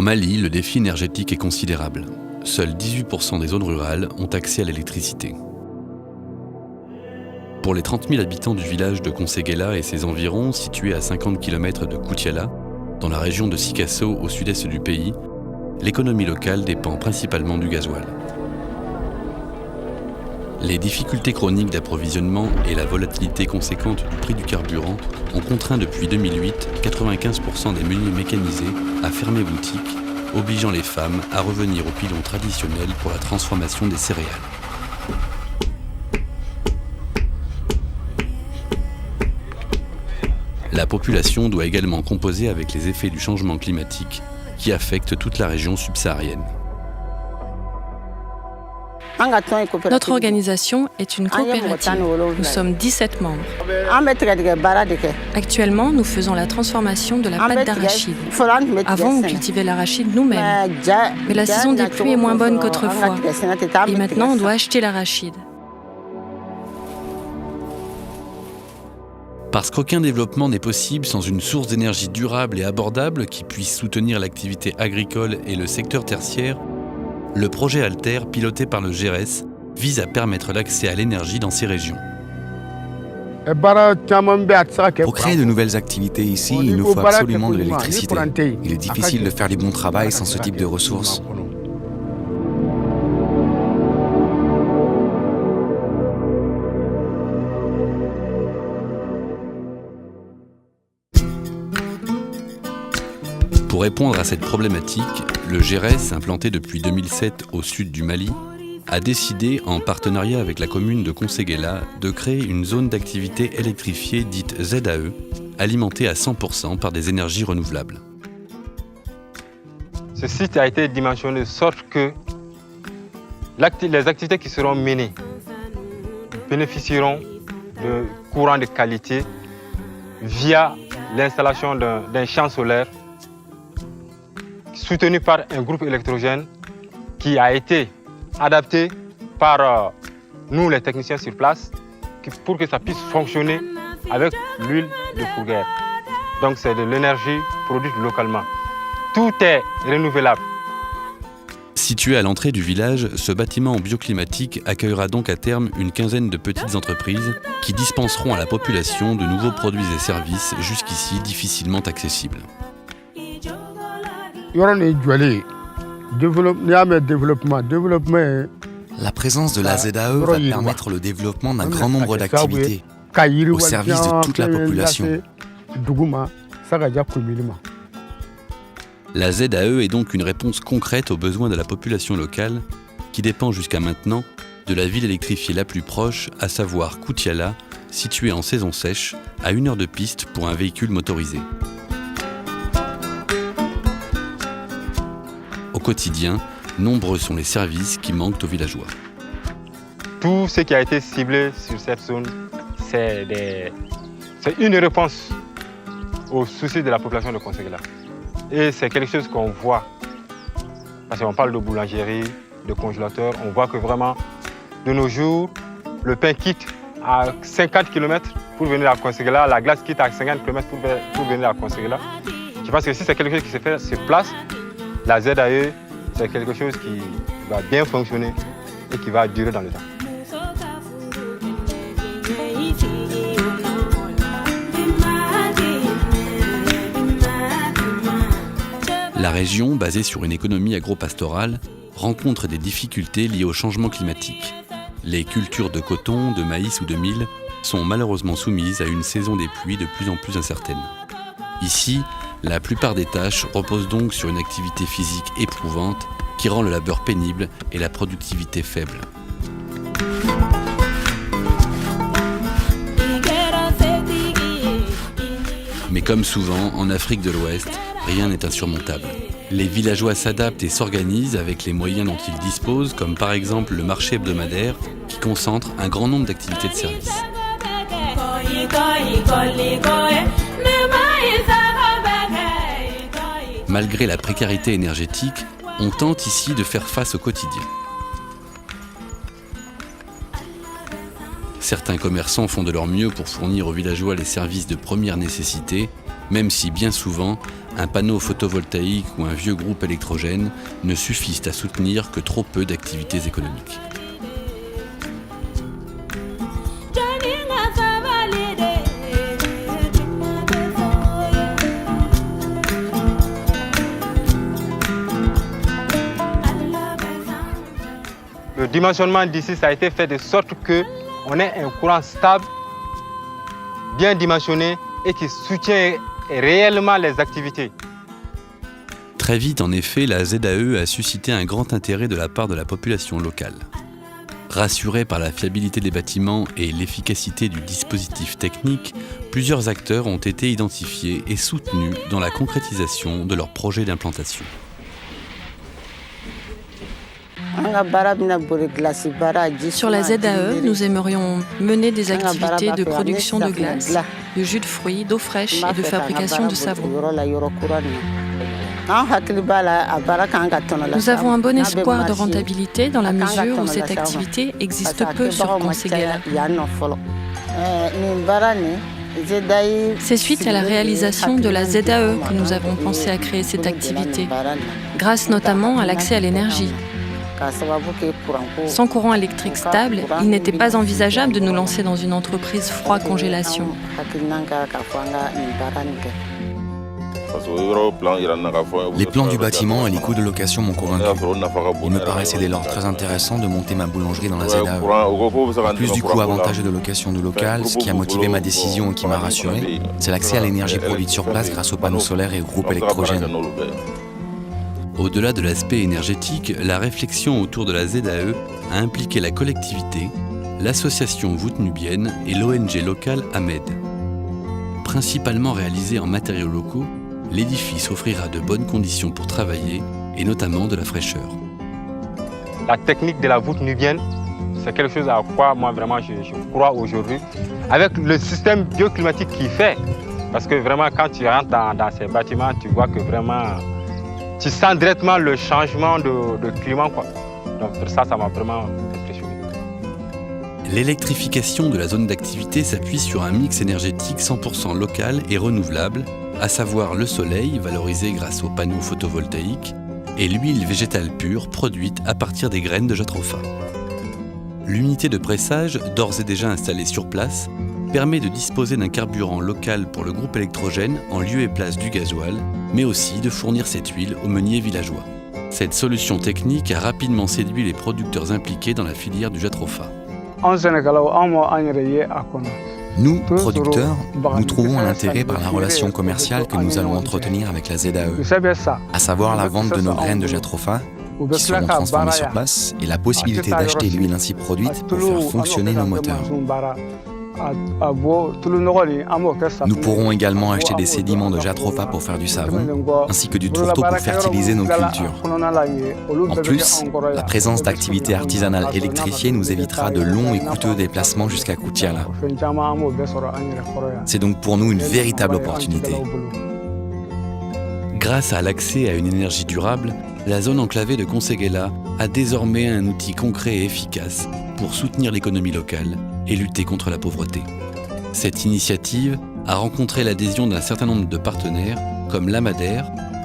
Mali, le défi énergétique est considérable. Seuls 18% des zones rurales ont accès à l'électricité. Pour les 30 000 habitants du village de Conseguela et ses environs, situé à 50 km de Koutiala, dans la région de Sikasso au sud-est du pays, l'économie locale dépend principalement du gasoil. Les difficultés chroniques d'approvisionnement et la volatilité conséquente du prix du carburant ont contraint depuis 2008 95% des meuniers mécanisés à fermer boutique, obligeant les femmes à revenir au pilon traditionnel pour la transformation des céréales. La population doit également composer avec les effets du changement climatique qui affectent toute la région subsaharienne. Notre organisation est une coopérative. Nous sommes 17 membres. Actuellement, nous faisons la transformation de la pâte d'arachide. Avant, on cultivait l'arachide nous-mêmes. Mais la saison des pluies est moins bonne qu'autrefois. Et maintenant, on doit acheter l'arachide. Parce qu'aucun développement n'est possible sans une source d'énergie durable et abordable qui puisse soutenir l'activité agricole et le secteur tertiaire, le projet Alter, piloté par le GERES, vise à permettre l'accès à l'énergie dans ces régions. Pour créer de nouvelles activités ici, il nous faut absolument de l'électricité. Il est difficile de faire du bon travail sans ce type de ressources. Pour répondre à cette problématique, le GERES, implanté depuis 2007 au sud du Mali, a décidé, en partenariat avec la commune de Conseguela, de créer une zone d'activité électrifiée dite ZAE, alimentée à 100% par des énergies renouvelables. Ce site a été dimensionné de sorte que les activités qui seront menées bénéficieront de courants de qualité via l'installation d'un champ solaire soutenu par un groupe électrogène qui a été adapté par nous, les techniciens sur place, pour que ça puisse fonctionner avec l'huile de fourgère. Donc c'est de l'énergie produite localement. Tout est renouvelable. Situé à l'entrée du village, ce bâtiment bioclimatique accueillera donc à terme une quinzaine de petites entreprises qui dispenseront à la population de nouveaux produits et services jusqu'ici difficilement accessibles. La présence de la ZAE va permettre le développement d'un grand nombre d'activités au service de toute la population. La ZAE est donc une réponse concrète aux besoins de la population locale qui dépend jusqu'à maintenant de la ville électrifiée la plus proche, à savoir Koutiala, située en saison sèche, à 1 heure de piste pour un véhicule motorisé. Au quotidien, nombreux sont les services qui manquent aux villageois. Tout ce qui a été ciblé sur cette zone, c'est une réponse aux soucis de la population de Conseguela. Et c'est quelque chose qu'on voit, parce qu'on parle de boulangerie, de congélateur, on voit que vraiment, de nos jours, le pain quitte à 50 km pour venir à Conseguela, la glace quitte à 50 km pour venir à Conseguela. Je pense que si c'est quelque chose qui se fait sur place, la ZAE, c'est quelque chose qui va bien fonctionner et qui va durer dans le temps. La région, basée sur une économie agro-pastorale, rencontre des difficultés liées au changement climatique. Les cultures de coton, de maïs ou de mil sont malheureusement soumises à une saison des pluies de plus en plus incertaine. Ici, la plupart des tâches reposent donc sur une activité physique éprouvante qui rend le labeur pénible et la productivité faible. Mais comme souvent, en Afrique de l'Ouest, rien n'est insurmontable. Les villageois s'adaptent et s'organisent avec les moyens dont ils disposent, comme par exemple le marché hebdomadaire qui concentre un grand nombre d'activités de service. Malgré la précarité énergétique, on tente ici de faire face au quotidien. Certains commerçants font de leur mieux pour fournir aux villageois les services de première nécessité, même si bien souvent, un panneau photovoltaïque ou un vieux groupe électrogène ne suffisent à soutenir que trop peu d'activités économiques. Le dimensionnement d'ici, ça a été fait de sorte qu'on ait un courant stable, bien dimensionné et qui soutient réellement les activités. Très vite, en effet, la ZAE a suscité un grand intérêt de la part de la population locale. Rassurés par la fiabilité des bâtiments et l'efficacité du dispositif technique, plusieurs acteurs ont été identifiés et soutenus dans la concrétisation de leur projet d'implantation. Sur la ZAE, nous aimerions mener des activités de production de glace, de jus de fruits, d'eau fraîche et de fabrication de savon. Nous avons un bon espoir de rentabilité dans la mesure où cette activité existe peu sur Conseguela. C'est suite à la réalisation de la ZAE que nous avons pensé à créer cette activité, grâce notamment à l'accès à l'énergie. Sans courant électrique stable, il n'était pas envisageable de nous lancer dans une entreprise froid-congélation. Les plans du bâtiment et les coûts de location m'ont convaincu. Il me paraissait dès lors très intéressant de monter ma boulangerie dans la ZAE. En plus du coût avantageux de location du local, ce qui a motivé ma décision et qui m'a rassuré, c'est l'accès à l'énergie produite sur place grâce aux panneaux solaires et au groupe électrogène. Au-delà de l'aspect énergétique, la réflexion autour de la ZAE a impliqué la collectivité, l'association voûte nubienne et l'ONG locale Ahmed. Principalement réalisé en matériaux locaux, l'édifice offrira de bonnes conditions pour travailler et notamment de la fraîcheur. La technique de la voûte nubienne, c'est quelque chose à quoi moi vraiment je crois aujourd'hui. Avec le système bioclimatique qu'il fait, parce que vraiment quand tu rentres dans ces bâtiments, tu vois que vraiment tu sens directement le changement de climat, quoi. Donc ça m'a vraiment impressionné. L'électrification de la zone d'activité s'appuie sur un mix énergétique 100% local et renouvelable, à savoir le soleil valorisé grâce aux panneaux photovoltaïques et l'huile végétale pure produite à partir des graines de jatropha. L'unité de pressage, d'ores et déjà installée sur place, permet de disposer d'un carburant local pour le groupe électrogène en lieu et place du gasoil, mais aussi de fournir cette huile aux meuniers villageois. Cette solution technique a rapidement séduit les producteurs impliqués dans la filière du jatropha. Nous, producteurs, nous trouvons un intérêt par la relation commerciale que nous allons entretenir avec la ZAE, à savoir la vente de nos graines de jatropha, qui seront transformées sur place, et la possibilité d'acheter l'huile ainsi produite pour faire fonctionner nos moteurs. Nous pourrons également acheter des sédiments de jatropha pour faire du savon, ainsi que du tourteau pour fertiliser nos cultures. En plus, la présence d'activités artisanales électrifiées nous évitera de longs et coûteux déplacements jusqu'à Koutiala. C'est donc pour nous une véritable opportunité. Grâce à l'accès à une énergie durable, la zone enclavée de Conseguela a désormais un outil concret et efficace pour soutenir l'économie locale et lutter contre la pauvreté. Cette initiative a rencontré l'adhésion d'un certain nombre de partenaires comme l'AMADER,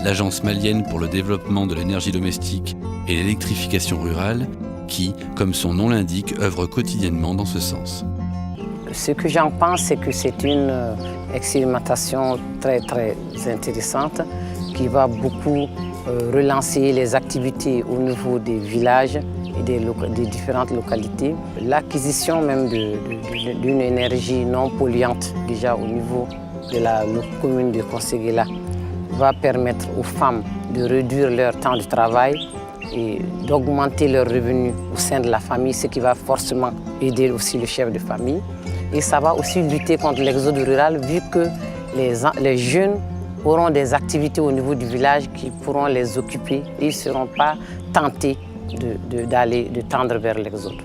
l'Agence malienne pour le développement de l'énergie domestique et l'électrification rurale, qui, comme son nom l'indique, œuvre quotidiennement dans ce sens. Ce que j'en pense, c'est que c'est une expérimentation très intéressante qui va beaucoup relancer les activités au niveau des villages et des différentes localités. L'acquisition même d'une énergie non polluante déjà au niveau de la commune de Conseguela va permettre aux femmes de réduire leur temps de travail et d'augmenter leurs revenus au sein de la famille, ce qui va forcément aider aussi le chef de famille. Et ça va aussi lutter contre l'exode rural vu que les jeunes auront des activités au niveau du village qui pourront les occuper et ils ne seront pas tentés de tendre vers l'exode.